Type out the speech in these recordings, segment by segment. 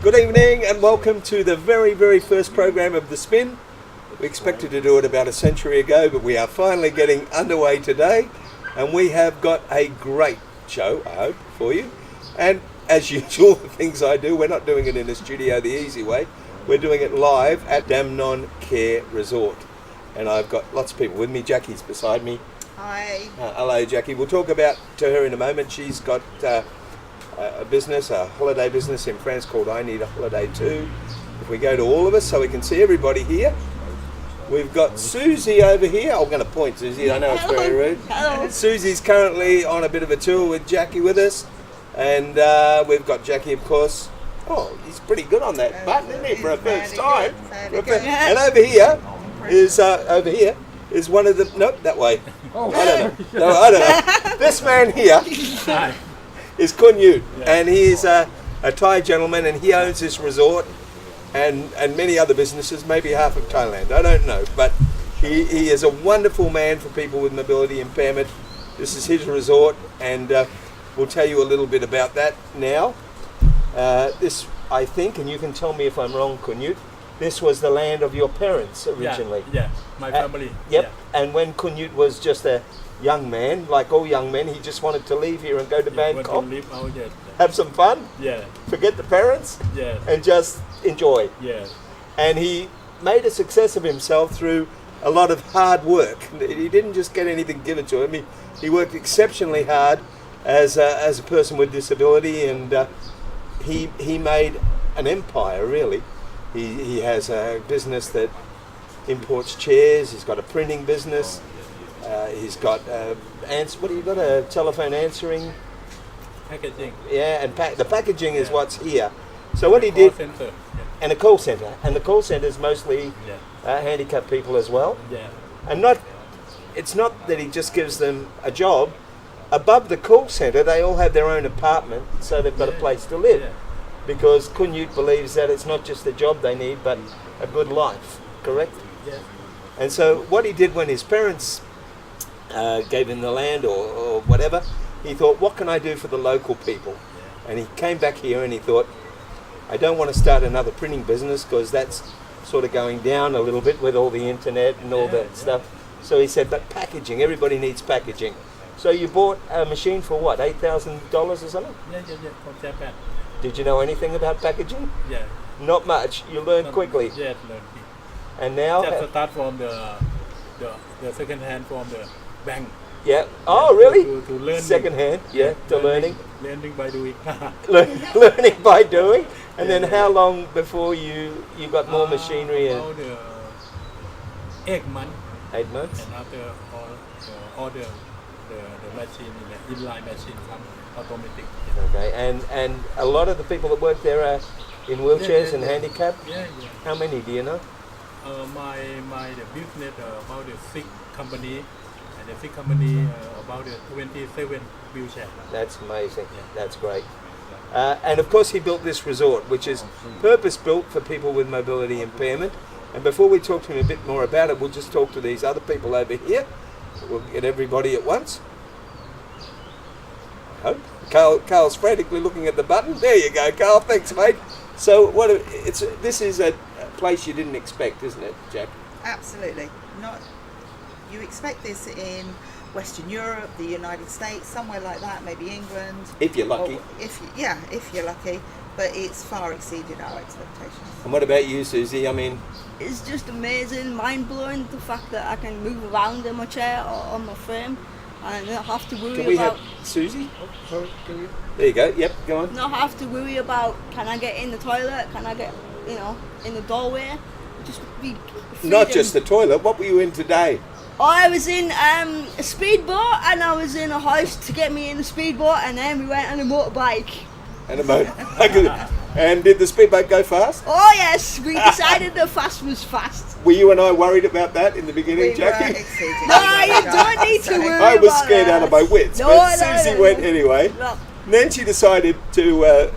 Good evening and welcome to the very first program of The Spin. We expected to do it about a century ago, but we are finally getting underway today, and we have got a great show, I hope, for you. And as usual, the things I do, we're not doing it in a studio the easy way. We're doing it live at Damnoen Care Resort. And I've got lots of people with me. Jacqui's beside me. Hi. Hello, Jacqui. We'll talk about to her in a moment. She's got a business, a holiday business in France called I Need a Holiday Too. If we go to all of us so we can see everybody here. We've got Suzy over here. I'm going to point, Suzy. I know it's very rude. Hello. Suzy's currently on a bit of a tour with Jacqui with us. And we've got Jacqui, of course. Oh, he's pretty good on that button, isn't he, for a first time? And over here is one of the... Nope, that way. Oh. I don't know. This man here is Khun Yute, and he's a Thai gentleman, and he owns this resort and many other businesses, maybe half of Thailand, I don't know, but he is a wonderful man for people with mobility impairment. This is his resort, and we'll tell you a little bit about that now. This, I think, and you can tell me if I'm wrong, Khun Yute, this was the land of your parents originally. Yeah, my family. Yep, Yeah. and when Khun Yute was just a young man, like all young men, he just wanted to leave here and go to Bangkok, Live out, yeah. have some fun, Yeah, forget the parents, yeah, and just enjoy. yeah. And he made a success of himself through a lot of hard work. He didn't just get anything given to him. He worked exceptionally hard as a person with disability, and he made an empire, really. He has a business that imports chairs. He's got a printing business. He's got what do you got? A telephone answering. Packaging. Yeah, and the packaging is what's here. So what he did, Call center. and a call center, and the call center is mostly Yeah. handicapped people as well. Yeah. And it's not that he just gives them a job. Above the call center, they all have their own apartment, so they've got a place to live. Yeah. Because Khun Yute believes that it's not just a job they need, but a good life, correct? Yeah. And so what he did when his parents gave him the land or whatever, he thought, what can I do for the local people? Yeah. And he came back here and he thought, I don't want to start another printing business because that's sort of going down a little bit with all the internet and all that stuff. So he said, but packaging, everybody needs packaging. So you bought a machine for what, $8,000 or something? Yeah, from Japan. Did you know anything about packaging? Yeah. Not much. You learned quickly. Yeah, learn. And now? Just start from the second hand from the bank. Yeah. Oh, really? To learn. Second hand. Yeah. To learning. Learning by doing. Learning by doing. And then how long before you got more machinery? About 8 months. 8 months. And after all the machine, the inline machine come automatic. Okay. And a lot of the people that work there are in wheelchairs and handicapped. Yeah. How many do you know? The business about the six company, and the six company about the 27 wheelchair. That's amazing. Yeah. That's great. And of course he built this resort, which is purpose-built for people with mobility impairment. And before we talk to him a bit more about it, we'll just talk to these other people over here. We'll get everybody at once. I hope. Carl's frantically looking at the button. There you go, Carl. Thanks, mate. So this is a place you didn't expect, isn't it, Jack? Absolutely. You expect this in Western Europe, the United States, somewhere like that, maybe England. If you're lucky. Or if you're lucky. But it's far exceeded our expectations. And what about you, Suzy? I mean, it's just amazing, mind-blowing, the fact that I can move around in my chair or on my frame and not have to worry can we about... have Suzy? Oh, sorry, can you? There you go. Yep, go on. Not have to worry about, can I get in the toilet, can I get, in the doorway? Just be freedom. Not just the toilet. What were you in today? I was in a speedboat, and I was in a house to get me in the speedboat, and then we went on a motorbike. And a motorbike. And did the speedboat go fast? Oh yes, we decided the fast was fast. Were you and I worried about that in the beginning, We Jacqui? were exceeded. No, you don't need to worry I was about scared that. out of my wits, No, but no, Suzy no, went no. anyway. No. And then she decided to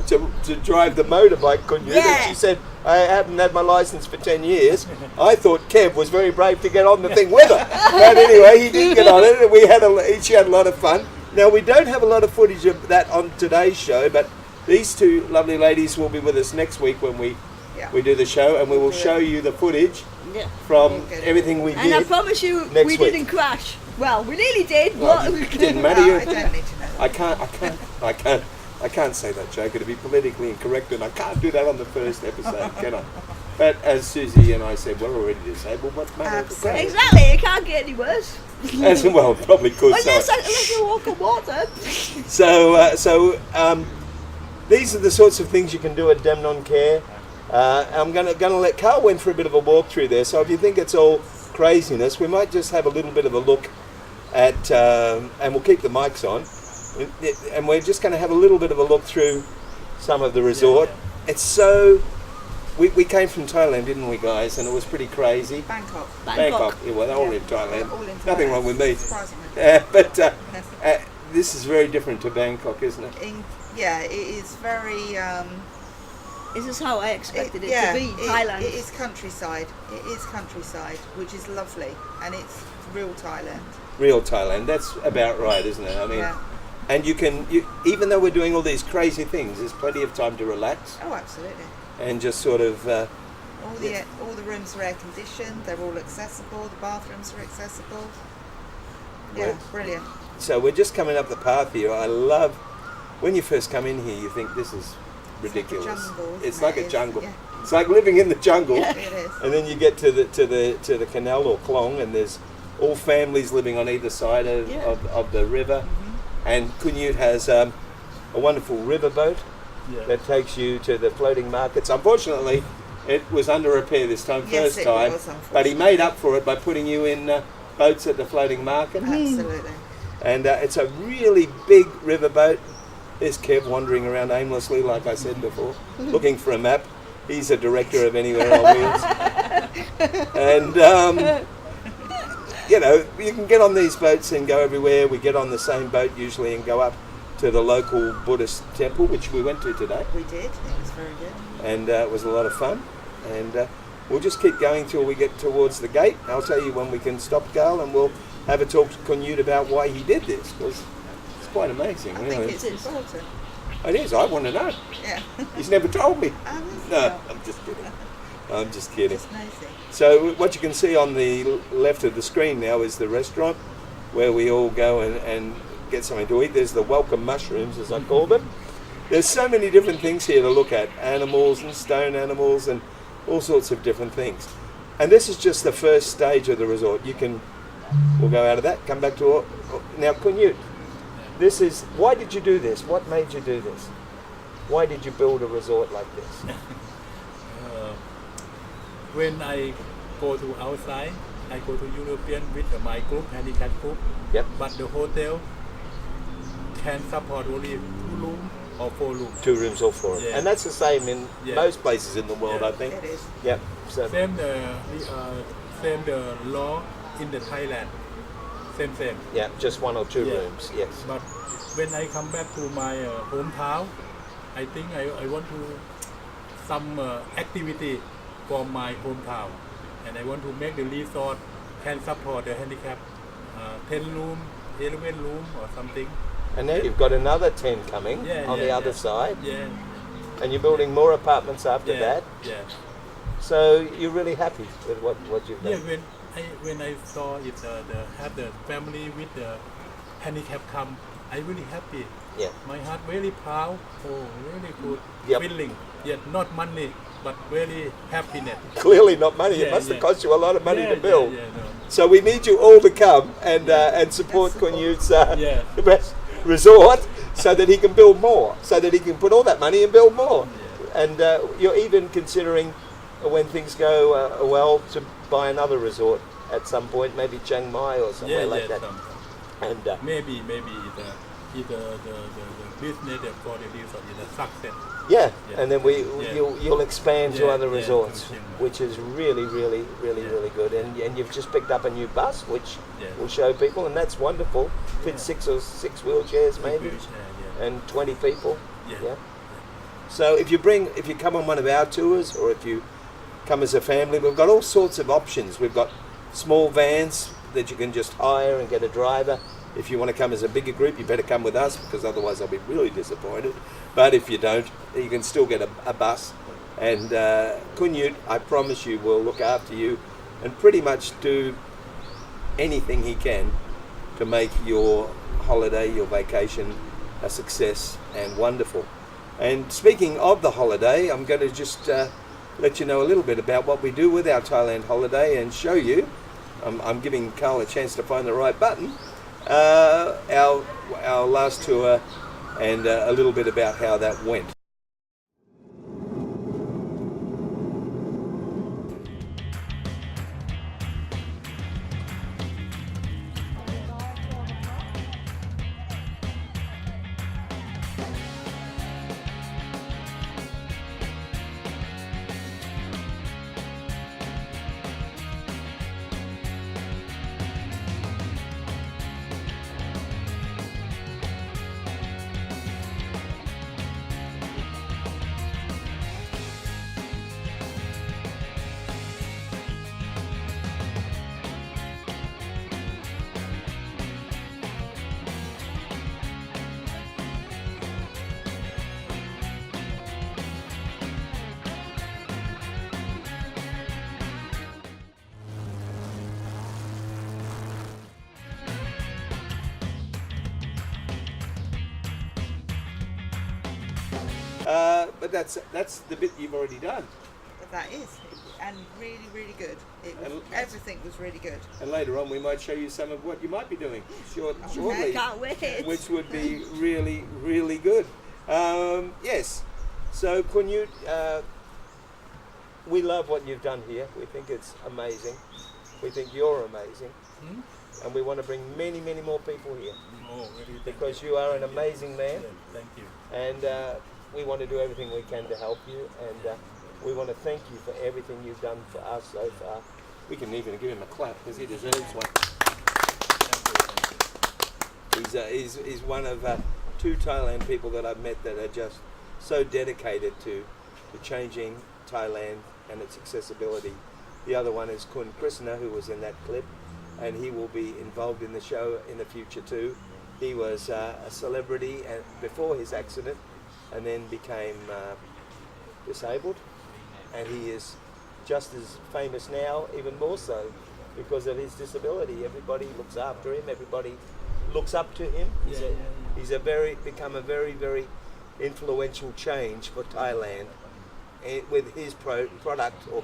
drive the motorbike, couldn't you? Yeah. And she said, I haven't had my license for 10 years. I thought Kev was very brave to get on the thing with her. But anyway, he did get on it, and she had a lot of fun. Now, we don't have a lot of footage of that on today's show, but these two lovely ladies will be with us next week when we do the show, and we will show you the footage from everything we did. And I promise you, we didn't crash. Well, we nearly did, but it didn't matter. I don't need to know. I can't say that joke. It'd be politically incorrect, and I can't do that on the first episode, can I? But as Susie and I said, we're already disabled. What matter? Exactly, it can't get any worse. As well, probably could. Well, yes, unless you walk on water. So these are the sorts of things you can do at Damnoen Care. I'm gonna let Carl went for a bit of a walk through there. So if you think it's all craziness, we might just have a little bit of a look at, and we'll keep the mics on, and we're just going to have a little bit of a look through some of the resort. It's so. We came from Thailand, didn't we, guys? And it was pretty crazy. Bangkok. Yeah, well, they're all in Thailand. All in Thailand. Nothing wrong with me. Surprisingly. But this is very different to Bangkok, isn't it? It is very. This is how I expected it to be, Thailand. It is countryside. It is countryside, which is lovely, and it's real Thailand. Real Thailand. That's about right, isn't it? I mean, and you even though we're doing all these crazy things, there's plenty of time to relax. Oh, absolutely. And just sort of. All the rooms are air conditioned. They're all accessible. The bathrooms are accessible. Yeah, brilliant. So we're just coming up the path here. I love when you first come in here. You think this is ridiculous. It's like a jungle. Yeah. It's like living in the jungle. It is. And then you get to the canal or Klong, and there's all families living on either side of the river. Mm-hmm. And Khun Yute has a wonderful riverboat that takes you to the floating markets. Unfortunately, it was under repair this time, first time, but he made up for it by putting you in boats at the floating market. Absolutely. And it's a really big riverboat. There's Kev wandering around aimlessly, like I said before, looking for a map. He's a director of Anywhere on Wheels. And, you can get on these boats and go everywhere. We get on the same boat usually and go up to the local Buddhist temple, which we went to today. We did. It was very good. And it was a lot of fun. And we'll just keep going till we get towards the gate. I'll tell you when we can stop, Carl, and we'll have a talk to Khun Yute about why he did this, because it's quite amazing, I really. think it's important. It is. I want to know. Yeah. He's never told me. No, I'm just kidding. It's amazing. So what you can see on the left of the screen now is the restaurant where we all go and get something to eat. There's the welcome mushrooms, as I call them. There's so many different things here to look at. Animals and stone animals and all sorts of different things. And this is just the first stage of the resort. We'll go out of that, come back to now Khun Yute. This is, why did you do this? What made you do this? Why did you build a resort like this? When I go to outside, I go to European with my group, handicap group. Yep. But the hotel can support only 2 rooms or 4 rooms. 2 rooms or 4 rooms. Yeah. And that's the same in most places in the world, I think. It is. Yep. So Same the law in the Thailand. Same. yeah, just 1 or 2 Yeah. rooms, yes. But when I come back to my hometown, I think I want to some activity from my hometown, and I want to make the resort can support the handicap 10 room, 11 room or something. And now you've got another 10 coming on the other side. Yeah. And you're building more apartments after that. Yeah. So you're really happy with what you've done. Yeah. When I saw it, have the family with the handicap come, I really happy. Yeah. My heart very proud. Oh, really good feeling. Yet not money, but very happiness. Clearly not money. It must have cost you a lot of money to build. No. So we need you all to come and support Khun Yute's resort so that he can build more, so that he can put all that money and build more. Yeah. And you're even considering, when things go well, to buy another resort at some point, maybe Chiang Mai or somewhere like that. And maybe the business for the resort is a success. Yeah, and then you'll expand to other resorts, which is really really good. And you've just picked up a new bus, which will show people, and that's wonderful. Fits 6 wheelchairs maybe, and 20 people. Yeah. So if you come on one of our tours, or if you come as a family, we've got all sorts of options. We've got small vans that you can just hire and get a driver. If you want to come as a bigger group, you better come with us, because otherwise I'll be really disappointed. But if you don't, you can still get a bus. And Khun Yute, I promise you, will look after you and pretty much do anything he can to make your holiday, your vacation, a success and wonderful. And speaking of the holiday, I'm going to just let you know a little bit about what we do with our Thailand holiday and show you. I'm giving Carl a chance to find the right button. Our last tour and a little bit about how that went. But that's the bit you've already done. That is, and really, really good. Everything was really good. And later on we might show you some of what you might be doing shortly. Can't wait. Which would be really, really good. Yes, so Khun Yute, we love what you've done here. We think it's amazing. We think you're amazing. And we want to bring many, many more people here. Oh, really? Because you are an amazing man. Thank you. And we want to do everything we can to help you, and we want to thank you for everything you've done for us so far. We can even give him a clap because he deserves one. He's one of 2 Thailand people that I've met that are just so dedicated to changing Thailand and its accessibility. The other one is Khun Krishna, who was in that clip, and he will be involved in the show in the future too. He was a celebrity before his accident, and then became disabled, and he is just as famous now, even more so, because of his disability. Everybody looks after him, everybody looks up to him. He's become a very, very influential change for Thailand with his product, or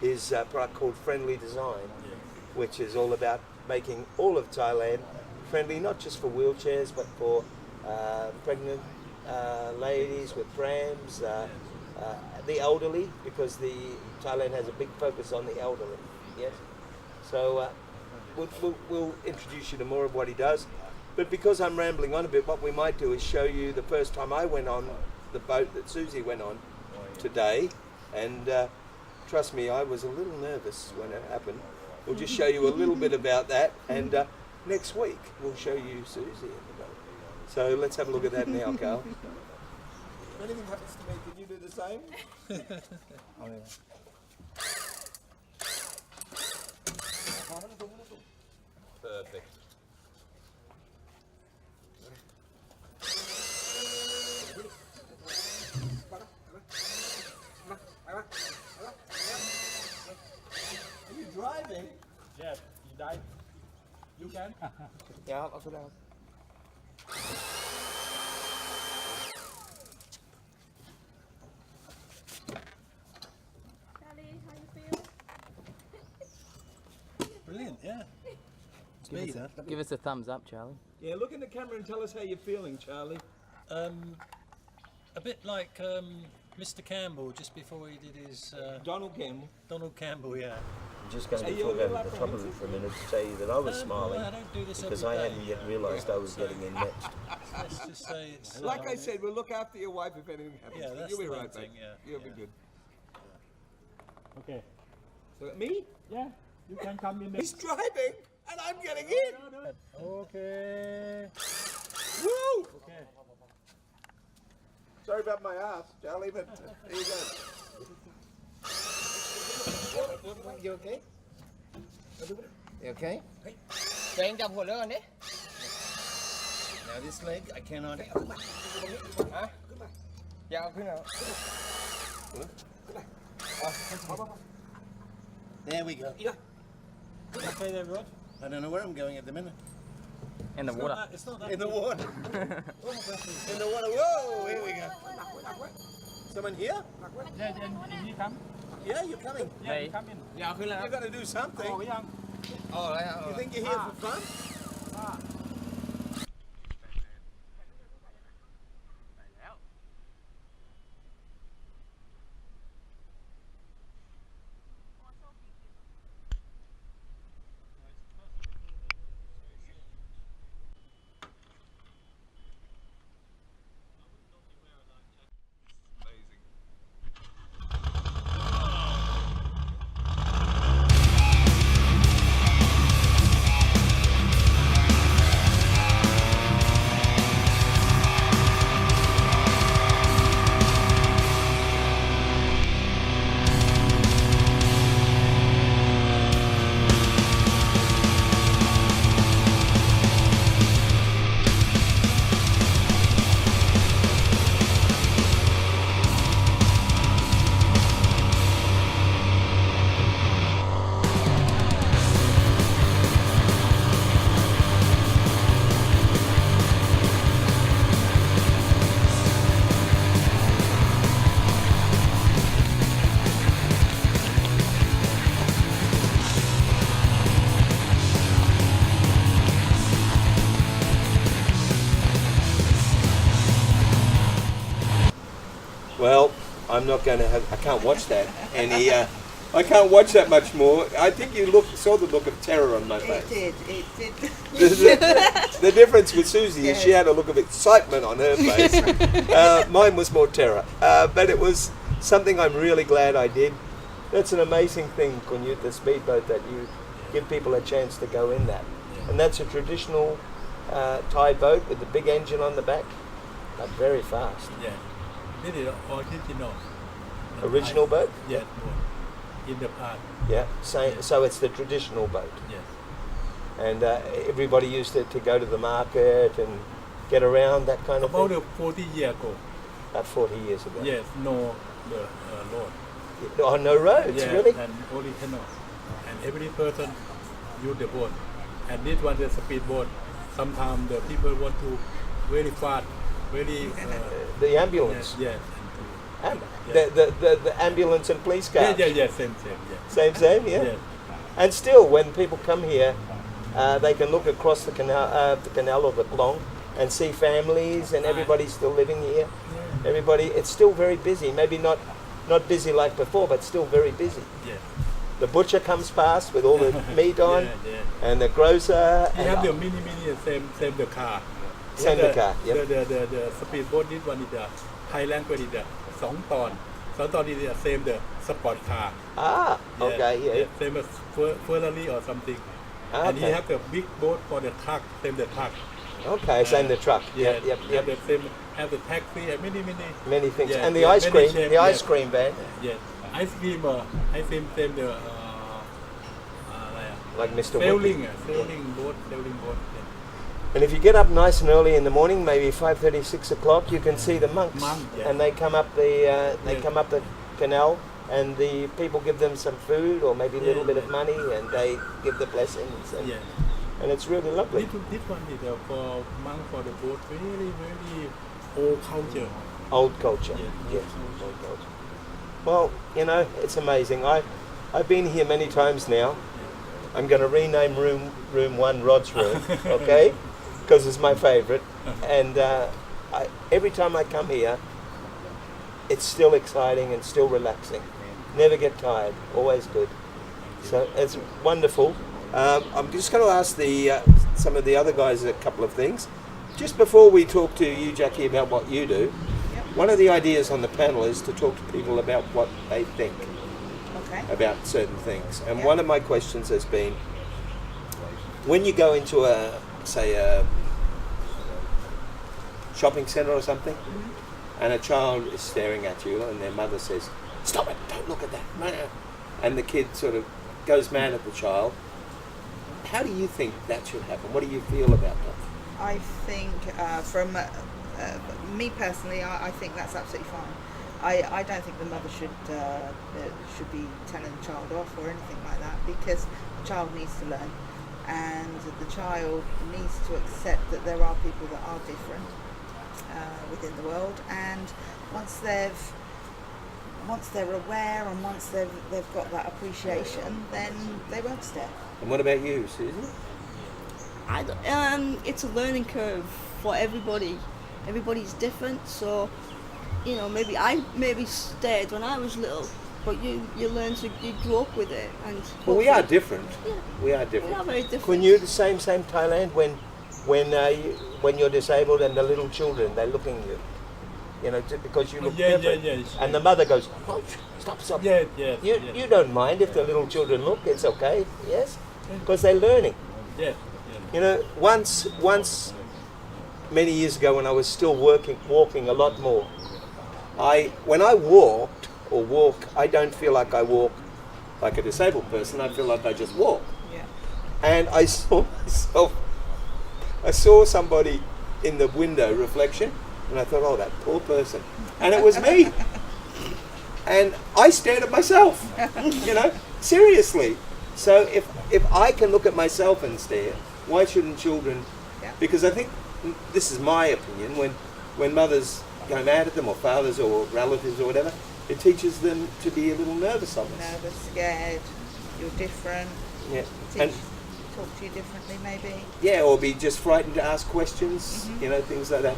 his product called Friendly Design, which is all about making all of Thailand friendly, not just for wheelchairs, but for pregnant ladies with prams, the elderly, because Thailand has a big focus on the elderly. Yes, so we'll introduce you to more of what he does. But because I'm rambling on a bit, what we might do is show you the first time I went on the boat that Susie went on today, and trust me, I was a little nervous when it happened. We'll just show you a little bit about that, and next week we'll show you Susie in the boat. So let's have a look at that now, Carl. If anything happens to me, can you do the same? Oh, yeah. Perfect. Are you driving? Yeah, you died. You can? Yeah, I'll go down. Charlie, how you feel? Brilliant, yeah. Give us, give us a thumbs up, Charlie. Yeah, look in the camera and tell us how you're feeling, Charlie. A bit like Mr. Campbell just before he did his... Donald Campbell. Donald Campbell, yeah. I'm just going to talk over the top of it for a minute to say that I was smiling I don't do this because every I day. hadn't yet realised I was getting in next. Let's just say it's... Like I said, we'll look after your wife if anything happens. Yeah, that's You'll be the right main back. thing, yeah. You'll be good. Okay. So me? Yeah, you can come in. He's driving and I'm getting in. Okay. Woo! Okay. Sorry about my ass, Charlie, but there you go. You okay? You okay? Cho anh chọcหัวเรือก่อนดิ Now this leg, I cannot. There we go. Okay there, Rod. I don't know where I'm going at the minute. In the water. It's not that. In the water. In the water. Whoa, here we go. Someone here? Yeah, he come. Yeah, you're coming. Yeah, he come in. You've got to do something. ออกหรือยัง You think you're here for fun? Well, I'm not going to have. I can't watch that any. I can't watch that much more. I think you saw the look of terror on my face. It did. The difference with Susie is she had a look of excitement on her face. Mine was more terror. But it was something I'm really glad I did. That's an amazing thing, Khun Yute, the speedboat, that you give people a chance to go in that. And that's a traditional Thai boat with the big engine on the back, but very fast. Yeah. This is original. Original boat? Yes, in the past. Yeah, so it's the traditional boat. Yes. And everybody used it to go to the market and get around, that kind of About thing. 40 years ago. About 40 years ago. Yes, no the road. Oh, no roads, Yeah, really? and original. And every person use the boat. And this one is a speedboat. Sometimes the people want to very fast, very. The ambulance. Yes. The ambulance and police cars. Yeah, same. Yeah. Same, yeah. Yes. And still, when people come here, they can look across the canal or the Klong and see families, and everybody's still living here. Yeah. Everybody, it's still very busy. Maybe not busy like before, but still very busy. Yes. The butcher comes past with all the meat on, Yeah. and the grocer. You and have the mini, same the car. Same the car, yep. The speedboat, this one is the Thailand one is the 2 ton. 2 ton is the same the sport car. Ah, okay, yeah. Same as Ferrari or something. Ah, And he okay. have the big boat for the truck, same the truck. Okay, same the truck. Yeah, Yep. Have the same, have the taxi, and many. Many things. Yeah, And the yeah, ice many cream, shapes, the ice yeah. cream van, Yes. Ice cream, same the like Mr. Woodley. sailing boat. Yeah. And if you get up nice and early in the morning, maybe 5:30, 6 o'clock, you can see the monks, Yeah. and they come up the canal, and the people give them some food or maybe a little bit of money, and they give the blessings, and, Yeah. and it's really lovely. This one is for monk for the boat, very old culture. Old culture. Yeah. Yes, old culture. Well, you know, it's amazing. I've been here many times now. I'm going to rename room 1 Rod's room, okay? Because it's my favourite. And every time I come here, it's still exciting and still relaxing. Never get tired. Always good. So it's wonderful. I'm just going to ask some of the other guys a couple of things. Just before we talk to you, Jacqui, about what you do, one of the ideas on the panel is to talk to people about what they think about certain things. And one of my questions has been, when you go into a shopping centre or something, and a child is staring at you and their mother says, "Stop it, don't look at that," and the kid sort of goes mad at the child, how do you think that should happen? What do you feel about that? I think from me personally, I think that's absolutely fine. I don't think the mother should be telling the child off or anything like that, because the child needs to learn, and the child needs to accept that there are people that are different within the world, and once they're aware and once they've got that appreciation, then they won't stare. And what about you, Susie? It's a learning curve for everybody. Everybody's different, so maybe I stared when I was little, but you learn to you grow up with it, and Well, we are different. Yeah. We are different. We are very different. Khun Yute, the same Thailand, when you're disabled and the little children, they're looking at you, because you look different. Yes. And the mother goes, oh, stop. Yes. You don't mind if the little children look, it's okay, yes? Because they're learning. Yes. Once many years ago when I was still walking a lot more, when I walk, I don't feel like I walk like a disabled person, I feel like I just walk. Yeah. And I saw somebody in the window reflection, and I thought, oh, that poor person. And it was me. And I stared at myself, seriously. So if I can look at myself and stare, why shouldn't children? Yeah. Because I think, this is my opinion, when mothers go mad at them, or fathers or relatives or whatever, it teaches them to be a little nervous on us. Nervous, scared, you're different. Yeah. Talk to you differently, maybe. Yeah, or be just frightened to ask questions, things like that.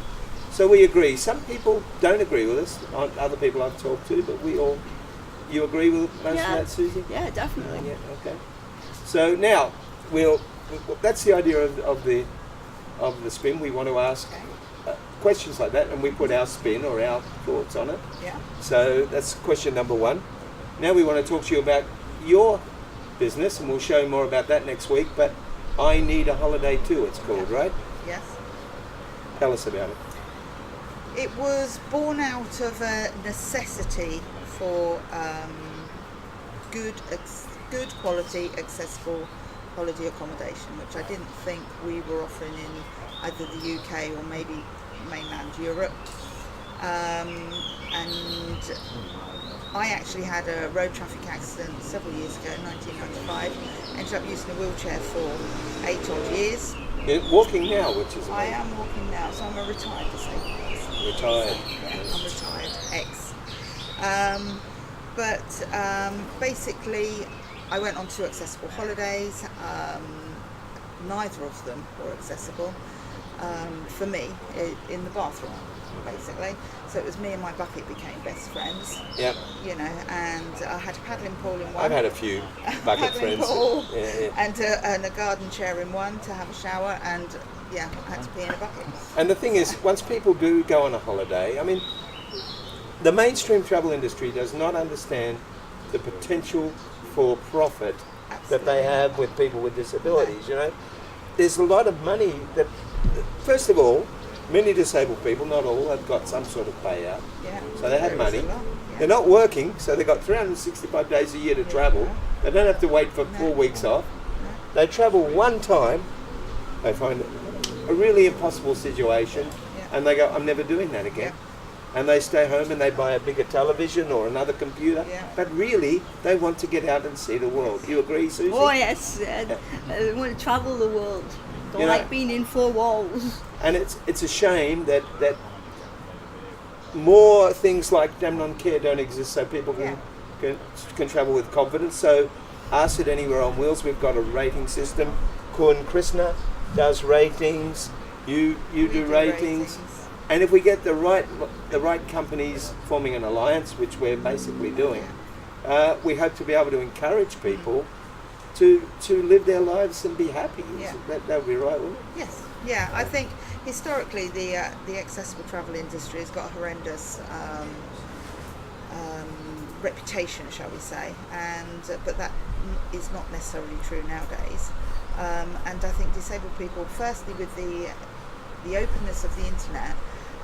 So we agree. Some people don't agree with us, other people I've talked to, but you agree with most of that, Susie? Yeah, definitely. Yeah, okay. So now, that's the idea of the spin. We want to ask questions like that, and we put our spin or our thoughts on it. Yeah. So that's question number one. Now we want to talk to you about your business, and we'll show you more about that next week, but I Need a Holiday Too, it's called, right? Yes. Tell us about it. It was born out of a necessity for good quality, accessible holiday accommodation, which I didn't think we were offering in either the UK or maybe mainland Europe. And I actually had a road traffic accident several years ago, 1995. Ended up using a wheelchair for 8 odd years. You're walking now, which is I amazing. am walking now, so I'm a retired disabled person. Retired. Yeah, I'm retired, basically, I went on 2 accessible holidays. Neither of them were accessible for me in the bathroom, basically. So it was me and my bucket became best friends. Yep. And I had a paddling pool in one. I've had a few bucket paddling friends. pool, Yeah. and a garden chair in one to have a shower, and I had to pee in a bucket. And the thing is, once people do go on a holiday, I mean, the mainstream travel industry does not understand the potential for profit that they have with people with disabilities, There's a lot of money that, first of all, many disabled people, not all, have got some sort of payout. Yeah. So they have There is money. a lot, yeah. They're not working, so they've got 365 days a year to travel. They don't have to wait for 4 weeks off. They travel one time, they find a really impossible situation, and they go, I'm never doing that again. And they stay home and they buy a bigger television or another computer. Yeah. But really, they want to get out and see the world. Do you agree, Susie? Oh yes, I want to travel the world. Don't like being in 4 walls. And it's a shame that more things like Damnoen Care don't exist, so people can travel with confidence. So us at Anywhere on Wheels, we've got a rating system. Khun Krishna does ratings. You do ratings. And if we get the right companies forming an alliance, which we're basically doing, we hope to be able to encourage people to live their lives and be happy. Yeah. That would be right, wouldn't it? Yes. Yeah, I think historically the accessible travel industry has got a horrendous reputation, shall we say, but that is not necessarily true nowadays. And I think disabled people, firstly with the openness of the internet,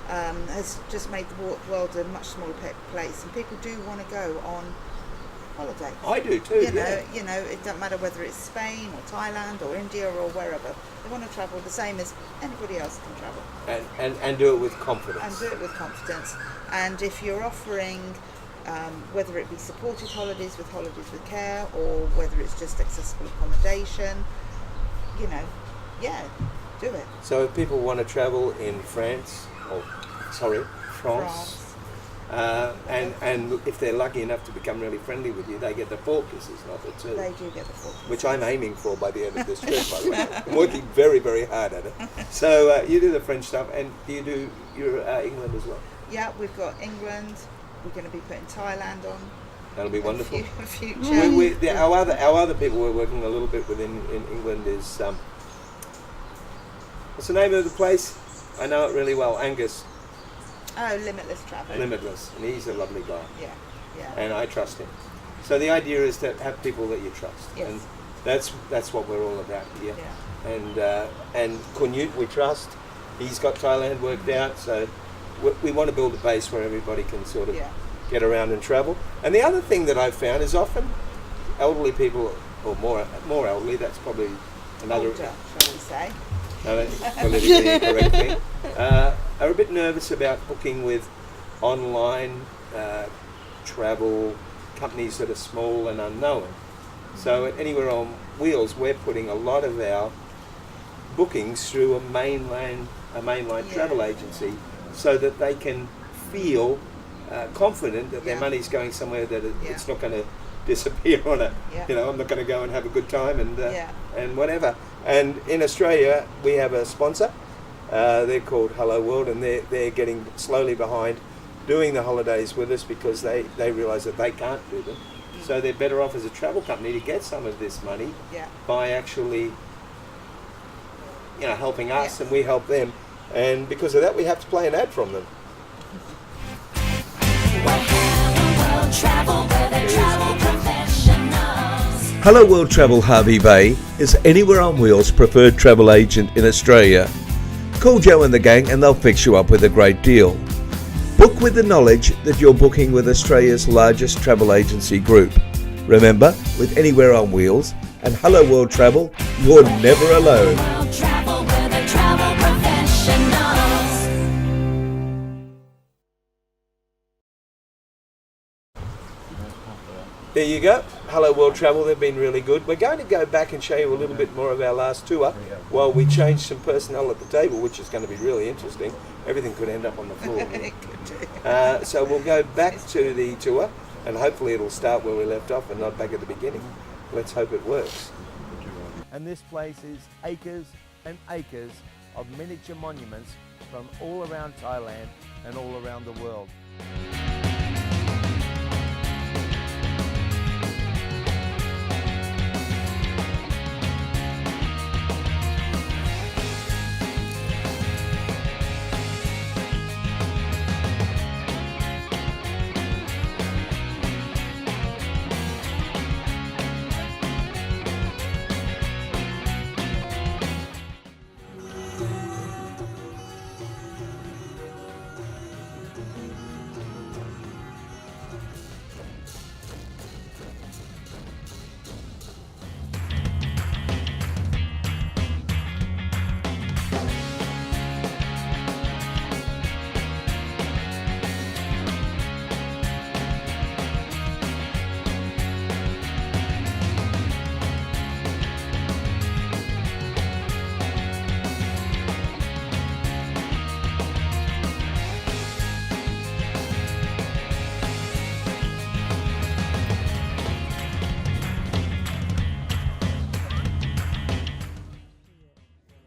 has just made the world a much smaller place, and people do want to go on holiday. I do too. Yeah. You know, it doesn't matter whether it's Spain or Thailand or India or wherever. They want to travel the same as anybody else can travel. And do it with confidence. And do it with confidence. And if you're offering, whether it be supported holidays with care, or whether it's just accessible accommodation, you know, yeah, do it. So if people want to travel in France, and if they're lucky enough to become really friendly with you, they get the 4 kisses, not the 2. They do get the 4 kisses. Which I'm aiming for by the end of this trip, by the way. I'm working very, very hard at it. So you do the French stuff, and do you do your England as well? Yeah, we've got England. We're going to be putting Thailand on. That'll be wonderful. Future. Our other people we're working a little bit with in England is, what's the name of the place? I know it really well, Angus. Oh, Limitless Travel. Limitless, and he's a lovely guy. Yeah, yeah. And I trust him. So the idea is to have people that you trust, Yes. and that's what we're all about here. Yeah. And Khun Yute we trust. He's got Thailand worked out, so we want to build a base where everybody can sort of get around and travel. And the other thing that I've found is often elderly people, or more elderly, that's probably another Older, shall we say. politically incorrect thing, are a bit nervous about booking with online travel companies that are small and unknown. So at Anywhere on Wheels, we're putting a lot of our bookings through a mainline travel agency, so that they can feel confident that their money's going somewhere that it's not going to disappear on it. You know, I'm not going to go and have a good time and whatever. And in Australia, we have a sponsor. They're called Hello World, and they're getting slowly behind doing the holidays with us, because they realise that they can't do them. So they're better off as a travel company to get some of this money by actually, helping us, and we help them. And because of that, we have to play an ad from them. Hello World Travel Harvey Bay is Anywhere on Wheels' preferred travel agent in Australia. Call Joe and the gang and they'll fix you up with a great deal. Book with the knowledge that you're booking with Australia's largest travel agency group. Remember, with Anywhere on Wheels and Hello World Travel, you're never alone. There you go. Hello World Travel, they've been really good. We're going to go back and show you a little bit more of our last tour while we change some personnel at the table, which is going to be really interesting. Everything could end up on the floor. So we'll go back to the tour, and hopefully it'll start where we left off and not back at the beginning. Let's hope it works. And this place is acres and acres of miniature monuments from all around Thailand and all around the world.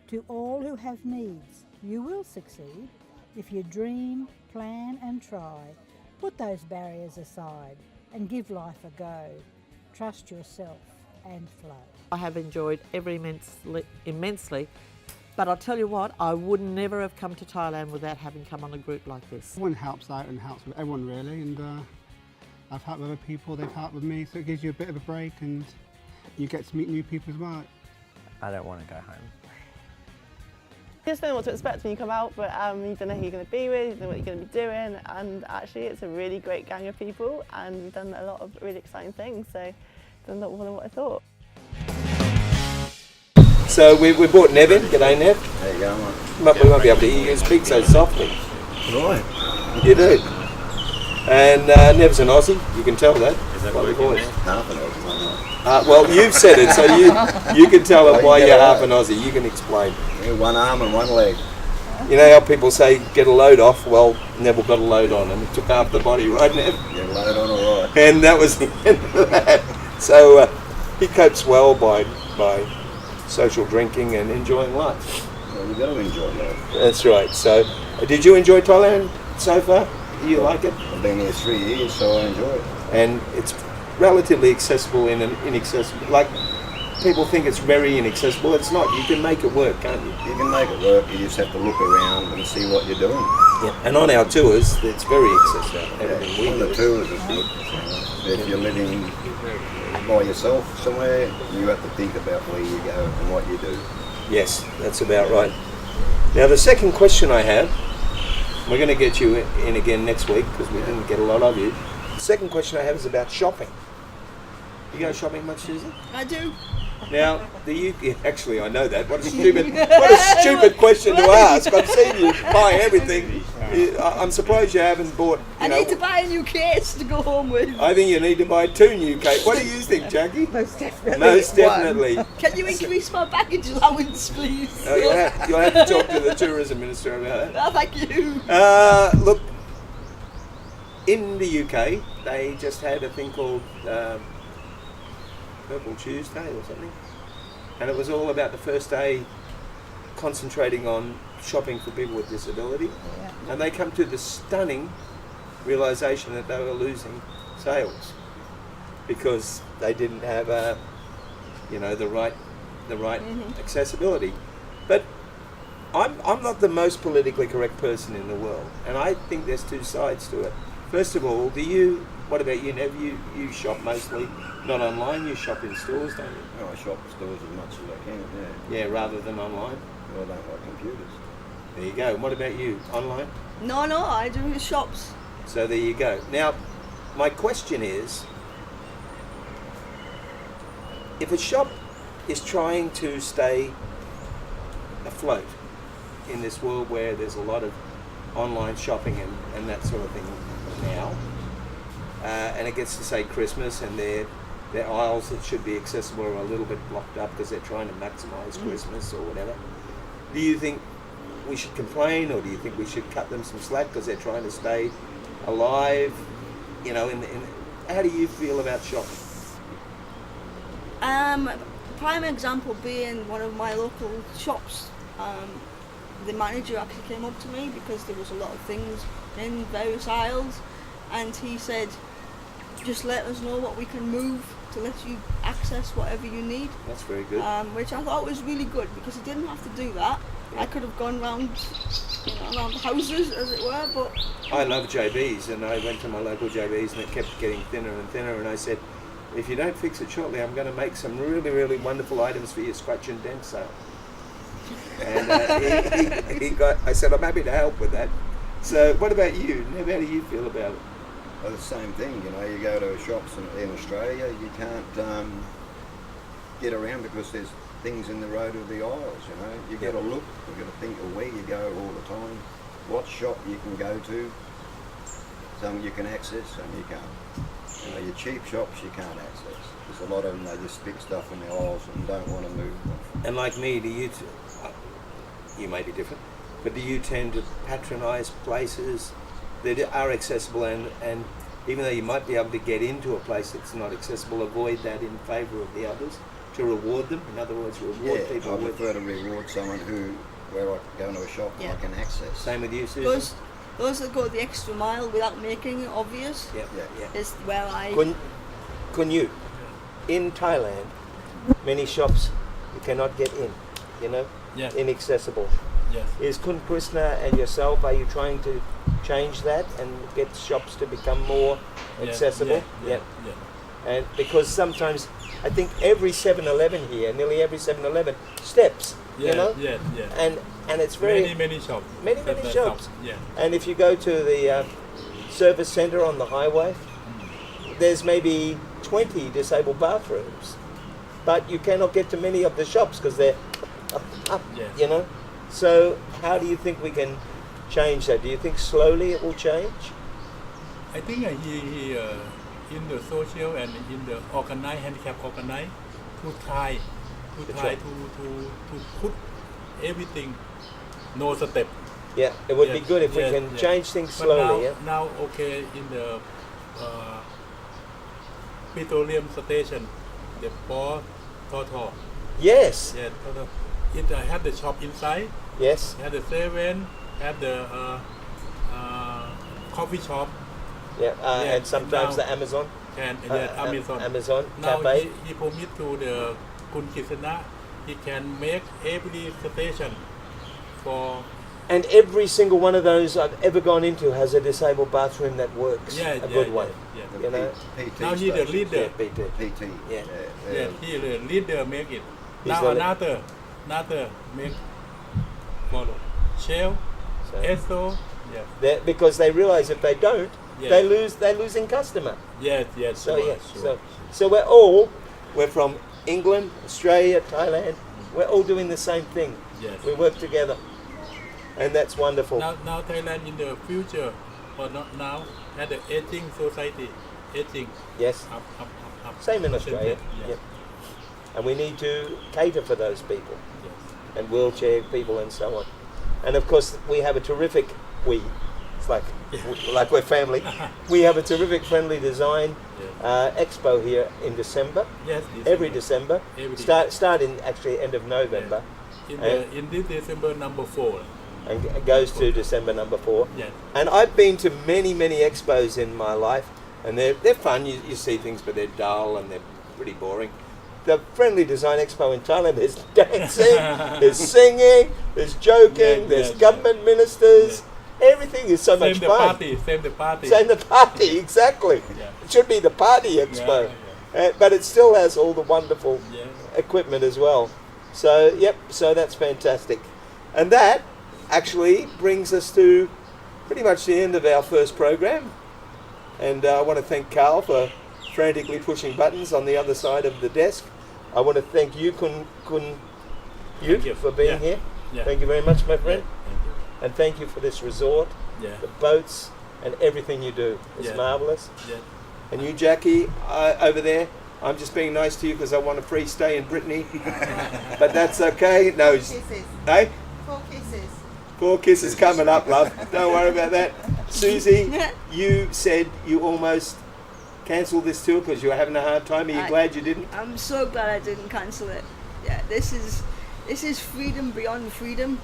To all who have needs, you will succeed if you dream, plan and try. Put those barriers aside and give life a go. Trust yourself and flow. I have enjoyed immensely, but I'll tell you what, I would never have come to Thailand without having come on a group like this. Everyone helps out and helps with everyone really, and I've helped with other people, they've helped with me, so it gives you a bit of a break and you get to meet new people as well. I don't want to go home. You just don't know what to expect when you come out, but you don't know who you're going to be with, you don't know what you're going to be doing, and actually it's a really great gang of people, and we've done a lot of really exciting things, so done a lot more than what I thought. So we brought Neville. G'day, Nev. There you go, mate. We won't be able to hear you speak so softly. Right. You do. And Nev's an Aussie, you can tell that. Is that by the voice. Half an Aussie. Well, you've said it, so you can tell them why you're half an Aussie. You can explain. Yeah, one arm and one leg. You know how people say get a load off? Well, Neville got a load on and it took half the body, right, Nev? Get a load on, all right. And that was the end of that. So he copes well by social drinking and enjoying life. Well, you've got to enjoy life. That's right. So, did you enjoy Thailand so far? Do you like it? I've been here 3 years, so I enjoy it. And it's relatively accessible in an inaccessible. Like people think it's very inaccessible. It's not. You can make it work, can't you? You can make it work. You just have to look around and see what you're doing. Yeah. And on our tours, it's very accessible. Everything On the tours is good. If you're living by yourself somewhere, you have to think about where you go and what you do. Yes, that's about right. Now the second question I have, we're going to get you in again next week because we didn't get a lot of you. The second question I have is about shopping. You go shopping much, Susie? I do. Now, actually I know that. What a stupid question to ask. I've seen you buy everything. I'm surprised you haven't bought. I need to buy a new case to go home with. I think you need to buy 2 new cases. What do you think, Jacqui? Most definitely. Most definitely. Can you increase my baggage allowance, please? You'll have to talk to the tourism minister about that. Oh, thank you. Look, in the UK, they just had a thing called Purple Tuesday or something, and it was all about the first day concentrating on shopping for people with disability, and they come to the stunning realisation that they were losing sales because they didn't have the right accessibility. But I'm not the most politically correct person in the world, and I think there's 2 sides to it. First of all, what about you, Nev? You shop mostly not online, you shop in stores, don't you? Oh, I shop in stores as much as I can, yeah. Yeah, rather than online? Well, I don't like computers. There you go. And what about you? Online? No, I do shops. So there you go. Now, my question is, if a shop is trying to stay afloat in this world where there's a lot of online shopping and that sort of thing now, and it gets to say Christmas and their aisles that should be accessible are a little bit blocked up because they're trying to maximise Christmas or whatever, do you think we should complain, or do you think we should cut them some slack because they're trying to stay alive? You know, how do you feel about shopping? Prime example being one of my local shops. The manager actually came up to me because there was a lot of things in various aisles, and he said, just let us know what we can move to let you access whatever you need. That's very good. Which I thought was really good because he didn't have to do that. I could have gone around the houses, as it were, but... I love JB's, and I went to my local JB's and it kept getting thinner and thinner, and I said, if you don't fix it shortly, I'm going to make some really, really wonderful items for your scratch and dent sale. And I said, I'm happy to help with that. So what about you? How do you feel about it? Well, the same thing, you go to shops in Australia, you can't get around because there's things in the road of the aisles, You've got to look, you've got to think of where you go all the time, what shop you can go to. Some you can access, some you can't. Your cheap shops you can't access. There's a lot of them, they just stick stuff in the aisles and don't want to move them. And like me, you may be different, but do you tend to patronise places that are accessible and even though you might be able to get into a place that's not accessible, avoid that in favour of the others, to reward them? In other words, reward people. I prefer to reward someone where I go into a shop and I can access. Same with you, Suzy? Those that go the extra mile without making it obvious is where I... Khun Yute, in Thailand, many shops you cannot get in, inaccessible. Yes. Is Khun Krishna and yourself, are you trying to change that and get shops to become more accessible? Yeah. And because sometimes, I think every 7-Eleven here, nearly every 7-Eleven, steps. you know, and it's very many shops. Many shops. Yeah. And if you go to the service centre on the highway, there's maybe 20 disabled bathrooms, but you cannot get to many of the shops because they're up, you know. So how do you think we can change that? Do you think slowly it will change? I think he in the social and in the organized handicap organized to try to put everything no step. Yeah, it would be good if we can change things slowly. But now okay, in the petroleum station, the port total. Yes. Yeah, total. It have the shop inside. Yes. Have the 7, have the coffee shop. Yeah, and sometimes the Amazon. Amazon now cafe. he promised to the Khun Kisana, he can make every station for. And every single one of those I've ever gone into has a disabled bathroom that works a good way. Yeah. You know. Now he the leader. PT. Yeah. He the leader make it. He's now another make follow. Shell, ESO. Yeah. Because they realise if they don't, they lose in customer. Yes. So sure. So we're from England, Australia, Thailand. We're all doing the same thing. Yes. We work together, and that's wonderful. Now Thailand in the future, or not now, had the aging society, aging. Yes. Up. Same in Australia. Yeah. And we need to cater for those people, and wheelchair people and so on. And of course, we have a terrific It's like we're family. We have a terrific friendly design expo here in December. Yes, every December. Start in actually end of November. In this December number 4. And it goes to December number 4. Yes. And I've been to many expos in my life, and they're fun. You see things, but they're dull and they're pretty boring. The Friendly Design Expo in Thailand, there's dancing, there's singing, there's joking, there's government ministers. Everything is so much fun. Same the party, exactly. It should be the party expo. But it still has all the wonderful equipment as well. So, so that's fantastic. And that actually brings us to pretty much the end of our first program. And I want to thank Carl for frantically pushing buttons on the other side of the desk. I want to thank you, Khun Yute, for being here. Thank you very much, my friend. And thank you for this resort, the boats, and everything you do. It's marvellous. And you, Jacqui, over there, I'm just being nice to you because I want a free stay in Brittany. But that's okay. No, kisses. Hey? 4 kisses. 4 kisses coming up, love. Don't worry about that. Susie, you said you almost cancelled this tour because you were having a hard time. Are you glad you didn't? I'm so glad I didn't cancel it. Yeah, this is freedom beyond freedom.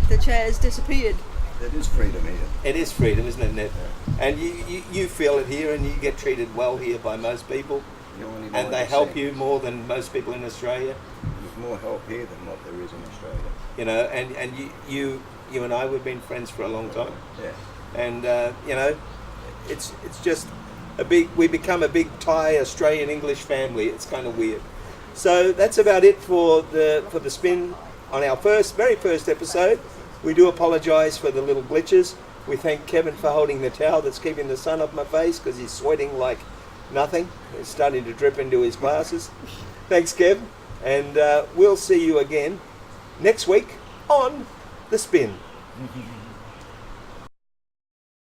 The chair's disappeared. It is freedom here. It is freedom, isn't it, Ned? And you feel it here, and you get treated well here by most people. And they help you more than most people in Australia. There's more help here than what there is in Australia. You know, and you and I, we've been friends for a long time. Yeah. And you know, it's just we become a big Thai, Australian, English family. It's kind of weird. So that's about it for the spin on our very first episode. We do apologise for the little glitches. We thank Kevin for holding the towel that's keeping the sun off my face because he's sweating like nothing. It's starting to drip into his glasses. Thanks, Kev. And we'll see you again next week on The Spin.